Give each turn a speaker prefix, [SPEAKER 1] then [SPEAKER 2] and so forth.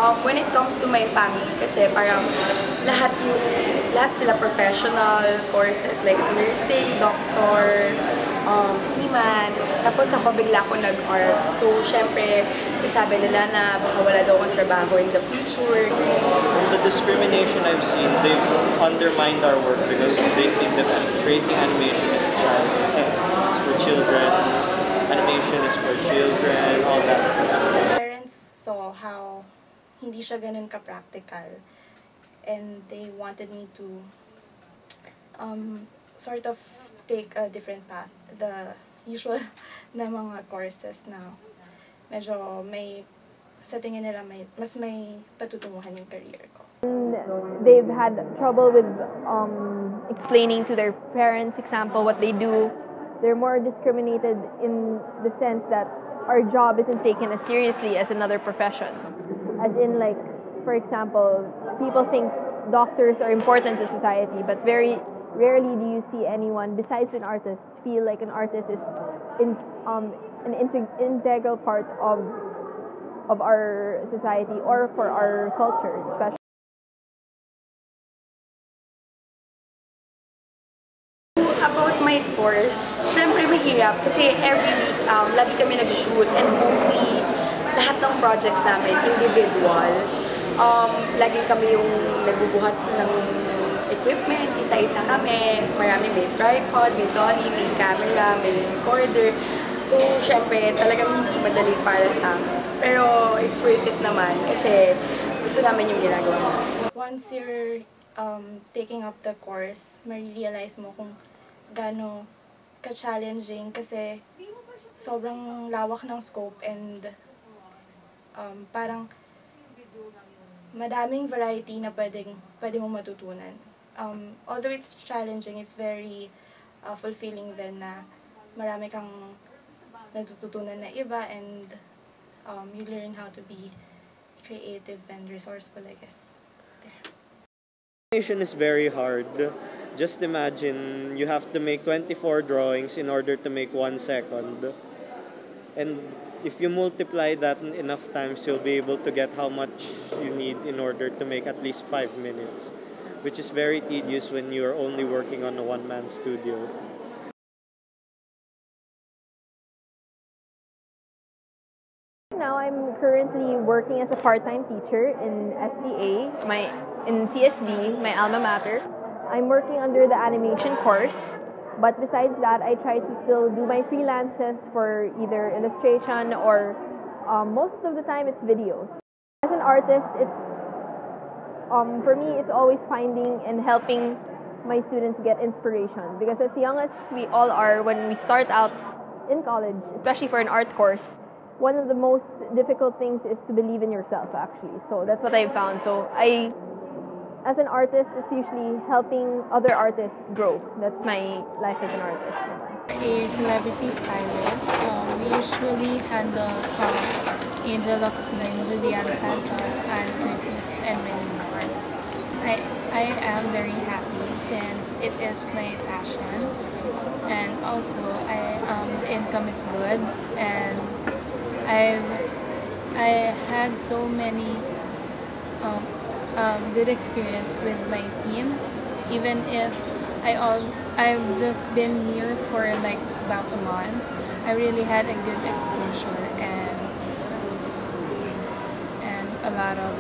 [SPEAKER 1] When it comes to my family, kasi parang lahat sila professional courses like nursing, doctor, seaman. Tapos ako bigla ako nag-art. So, syempre, sabi nila na baka wala daw akong trabaho in the future.
[SPEAKER 2] The discrimination I've seen, they've undermined our work because they think that creating animation is for children, animation is for children, all that.
[SPEAKER 3] Parents saw how hindi siya ganun ka-practical, and they wanted me to sort of take a different path. The usual na mga courses na medyo sa tingin nila mas may patutunguhan yung career ko.
[SPEAKER 4] And they've had trouble with explaining to their parents, example, what they do. They're more discriminated in the sense that our job isn't taken as seriously as another profession. As in, like, for example, people think doctors are important to society, but very rarely do you see anyone besides an artist feel like an artist is an integral part of our society or for our culture, especially.
[SPEAKER 1] About my course, syempre mahirap kasi every week lagi kami nag-shoot and mostly lahat ng projects namin individual. Lagi kami yung nagbubuhat ng equipment, isa-isa kami. Marami, may tripod, may dolly, may camera, may recorder. So, syempre, talagang hindi madali para sa amin. Pero it's worth it naman kasi gusto namin yung ginagawa namin.
[SPEAKER 3] Once you're taking up the course, ma-realize mo kung gaano ka-challenging kasi sobrang lawak ng scope and parang madaming variety na pwede mong matutunan. Although it's challenging, it's very fulfilling din na marami kang natututunan na iba, and you learn how to be creative and resourceful, I guess.
[SPEAKER 2] Animation is very hard. Just imagine you have to make 24 drawings in order to make 1 second. And if you multiply that enough times, you'll be able to get how much you need in order to make at least 5 minutes, which is very tedious when you're only working on a one-man studio.
[SPEAKER 4] Now I'm currently working as a part-time teacher in SDA, in CSB, my alma mater. I'm working under the animation course, but besides that, I try to still do my freelances for either illustration or most of the time it's videos. As an artist, it's for me, it's always finding and helping my students get inspiration, because as young as we all are when we start out in college, especially for an art course, one of the most difficult things is to believe in yourself, actually. So that's what I've found. So as an artist, it's usually helping other artists grow. That's my life as an artist.
[SPEAKER 5] A celebrity stylist. We usually handle Angel Locsin, Julian Santos, and Curtis, and many more. I am very happy since it is my passion, and also the income is good, and I had so many good experience with my team, even if I've just been here for like about a month. I really had a good exposure and a lot of